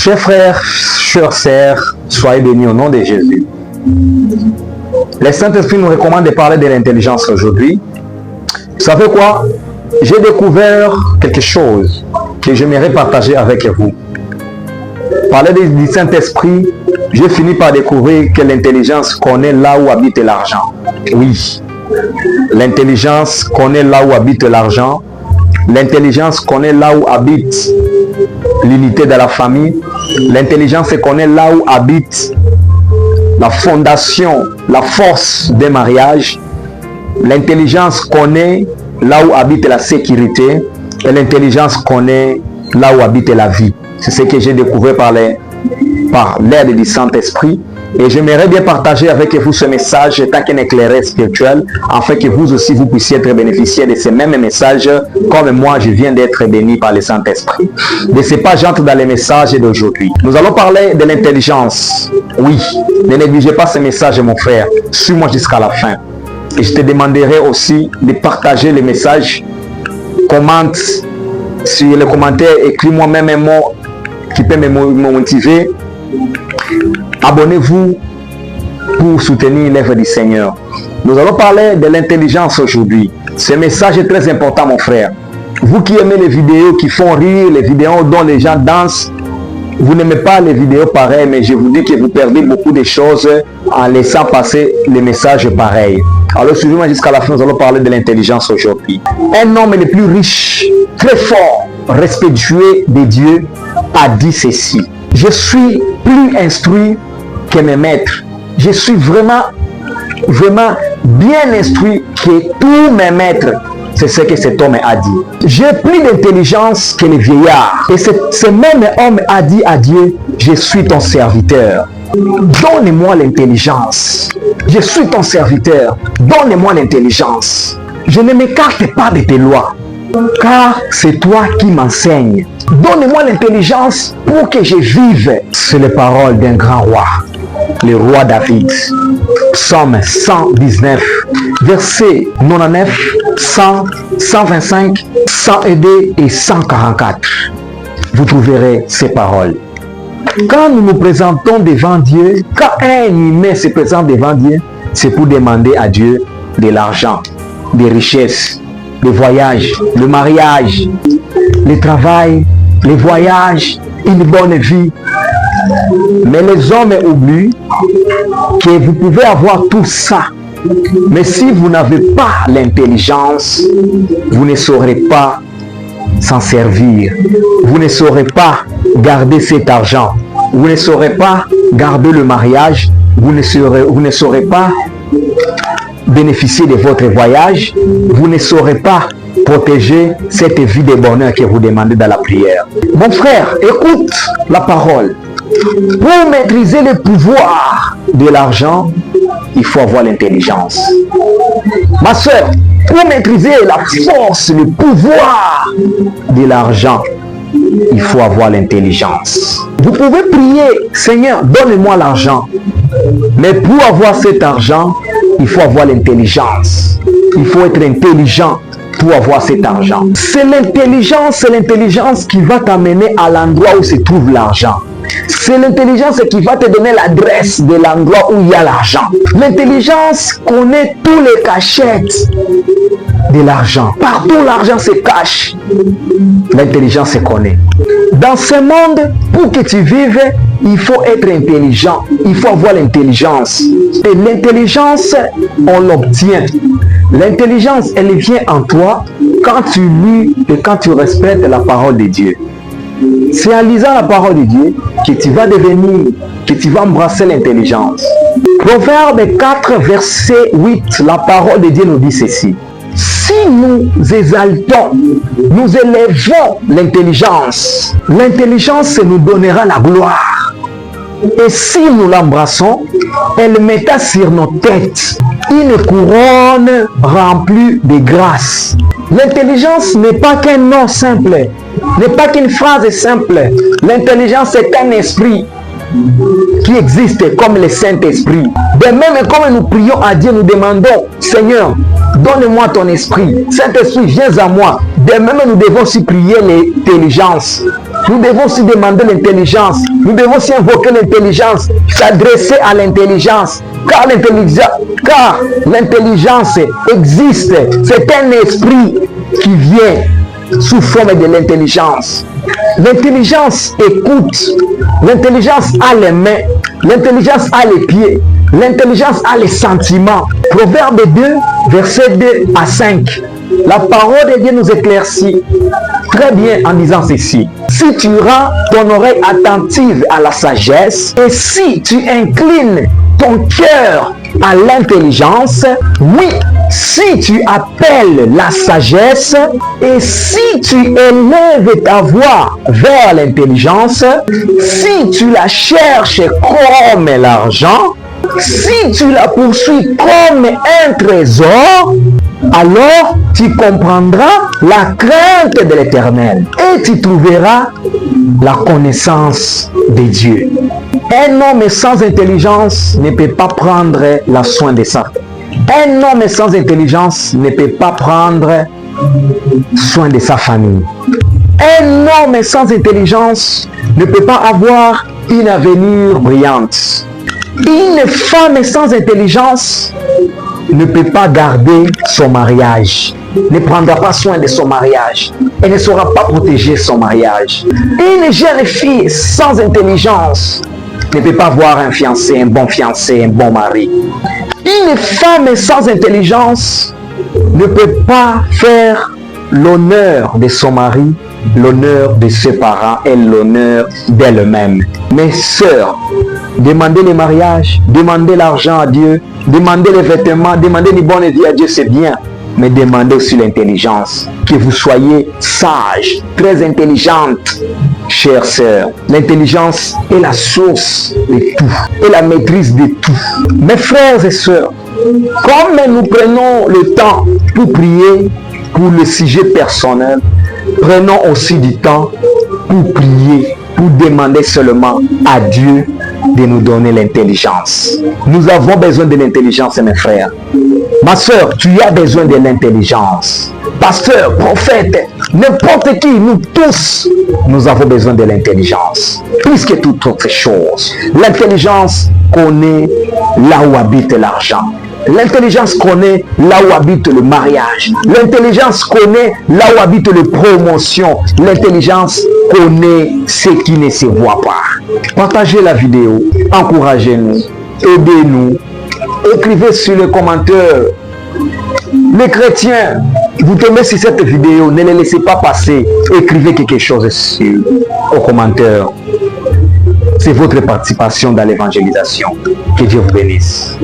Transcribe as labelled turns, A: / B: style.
A: Chers frères, chères sœurs, soyez bénis au nom de Jésus. Le Saint-Esprit nous recommande de parler de l'intelligence aujourd'hui. Vous savez quoi? J'ai découvert quelque chose que j'aimerais partager avec vous. Parler du Saint-Esprit, j'ai fini par découvrir que l'intelligence connaît là où habite l'argent. Oui, l'intelligence connaît là où habite l'argent. L'intelligence connaît là où habite l'unité de la famille. L'intelligence connaît là où habite la fondation, la force des mariages. L'intelligence connaît là où habite la sécurité. Et l'intelligence connaît là où habite la vie. C'est ce que j'ai découvert par l'aide du Saint-Esprit. Et j'aimerais bien partager avec vous ce message tant qu'un éclaireur spirituel, afin que vous aussi vous puissiez être bénéficiaires de ces mêmes messages, comme moi je viens d'être béni par le Saint-Esprit. De ces pages, j'entre dans les messages d'aujourd'hui. Nous allons parler de l'intelligence. Oui, ne négligez pas ce message, mon frère. Suis-moi jusqu'à la fin. Et je te demanderai aussi de partager les messages. Commente sur les commentaires, écris-moi même un mot qui peut me motiver. Abonnez-vous pour soutenir l'œuvre du Seigneur. Nous allons parler de l'intelligence aujourd'hui. Ce message est très important, mon frère. Vous qui aimez les vidéos qui font rire, les vidéos dont les gens dansent, vous n'aimez pas les vidéos pareilles, mais je vous dis que vous perdez beaucoup de choses en laissant passer les messages pareils. Alors suivez-moi jusqu'à la fin, nous allons parler de l'intelligence aujourd'hui. Un homme le plus riche, très fort, respectueux de Dieu, a dit ceci: je suis plus instruit que mes maîtres. Je suis vraiment bien instruit que tous mes maîtres. C'est ce que cet homme a dit. J'ai plus d'intelligence que les vieillards. Et ce même homme a dit à Dieu: je suis ton serviteur. Donne-moi l'intelligence. Je suis ton serviteur. Donne-moi l'intelligence. Je ne m'écarte pas de tes lois, car c'est toi qui m'enseignes. Donne-moi l'intelligence pour que je vive. C'est les paroles d'un grand roi, le roi David. Psaume 119, versets 99, 100, 125, 102 et 144. Vous trouverez ces paroles. Quand nous nous présentons devant Dieu, quand un humain se présente devant Dieu, c'est pour demander à Dieu de l'argent, des richesses, le voyage, le mariage, le travail, les voyages, une bonne vie. Mais les hommes oublient que vous pouvez avoir tout ça. Mais si vous n'avez pas l'intelligence, vous ne saurez pas s'en servir. Vous ne saurez pas garder cet argent. Vous ne saurez pas garder le mariage. Vous ne saurez pas bénéficier de votre voyage. Vous ne saurez pas protéger cette vie de bonheur que vous demandez dans la prière. Mon frère, écoute la parole. Pour maîtriser le pouvoir de l'argent, il faut avoir l'intelligence. Ma soeur, pour maîtriser la force, le pouvoir de l'argent, il faut avoir l'intelligence. Vous pouvez prier: Seigneur, donne-moi l'argent. Mais pour avoir cet argent, il faut avoir l'intelligence. Il faut être intelligent pour avoir cet argent. C'est l'intelligence qui va t'amener à l'endroit où se trouve l'argent. C'est l'intelligence qui va te donner l'adresse de l'endroit où il y a l'argent. L'intelligence connaît tous les cachettes de l'argent. Partout l'argent se cache, l'intelligence se connaît. Dans ce monde, pour que tu vives, il faut être intelligent. Il faut avoir l'intelligence. Et l'intelligence, on l'obtient. L'intelligence, elle vient en toi quand tu lis et quand tu respectes la parole de Dieu. C'est en lisant la parole de Dieu que tu vas devenir, que tu vas embrasser l'intelligence. Proverbe 4, verset 8, la parole de Dieu nous dit ceci: si nous exaltons, nous élevons l'intelligence, l'intelligence nous donnera la gloire. Et si nous l'embrassons, elle mettra sur nos têtes une couronne remplie de grâce. L'intelligence n'est pas qu'un nom simple, n'est pas qu'une phrase simple. L'intelligence est un esprit qui existe comme le Saint-Esprit. De même, comme nous prions à Dieu, nous demandons: Seigneur, donne-moi ton esprit. Saint-Esprit, viens à moi. De même, nous devons aussi prier l'intelligence. Nous devons aussi demander l'intelligence. Nous devons aussi invoquer l'intelligence, s'adresser à l'intelligence, car l'intelligence existe. C'est un esprit qui vient sous forme de l'intelligence. L'intelligence écoute, l'intelligence a les mains, l'intelligence a les pieds, l'intelligence a les sentiments. Proverbe 2, versets 2 à 5. La parole de Dieu nous éclaircit très bien en disant ceci. Si tu rends ton oreille attentive à la sagesse et si tu inclines ton cœur à l'intelligence, oui, si tu appelles la sagesse et si tu élèves ta voix vers l'intelligence, si tu la cherches comme l'argent, si tu la poursuis comme un trésor, alors tu comprendras la crainte de l'Éternel et tu trouveras la connaissance de Dieu. Un homme sans intelligence ne peut pas prendre la soin de ça. Un homme sans intelligence ne peut pas prendre soin de sa famille. Un homme sans intelligence ne peut pas avoir une avenir brillante. Une femme sans intelligence ne peut pas garder son mariage, ne prendra pas soin de son mariage et ne saura pas protéger son mariage. Une jeune fille sans intelligence ne peut pas avoir un fiancé, un bon mari. Une femme sans intelligence ne peut pas faire l'honneur de son mari, l'honneur de ses parents et l'honneur d'elle-même. Mes sœurs, demandez le mariage, demandez l'argent à Dieu, demandez les vêtements, demandez une bonne vie à Dieu, c'est bien. Mais demandez aussi l'intelligence, que vous soyez sages, très intelligentes, chères sœurs. L'intelligence est la source de tout, et la maîtrise de tout. Mes frères et sœurs, comme nous prenons le temps pour prier pour le sujet personnel, prenons aussi du temps pour prier, pour demander seulement à Dieu de nous donner l'intelligence. Nous avons besoin de l'intelligence, mes frères. Ma soeur, tu as besoin de l'intelligence. Pasteur, prophète, n'importe qui, nous tous, nous avons besoin de l'intelligence. Plus que toute autre chose. L'intelligence connaît là où habite l'argent. L'intelligence connaît là où habite le mariage. L'intelligence connaît là où habite la promotion. L'intelligence connaît ce qui ne se voit pas. Partagez la vidéo, encouragez-nous, aidez-nous. Écrivez sur les commentaires. Les chrétiens, vous tombez sur cette vidéo, ne les laissez pas passer. Écrivez quelque chose sur aux commentaires. C'est votre participation dans l'évangélisation. Que Dieu vous bénisse.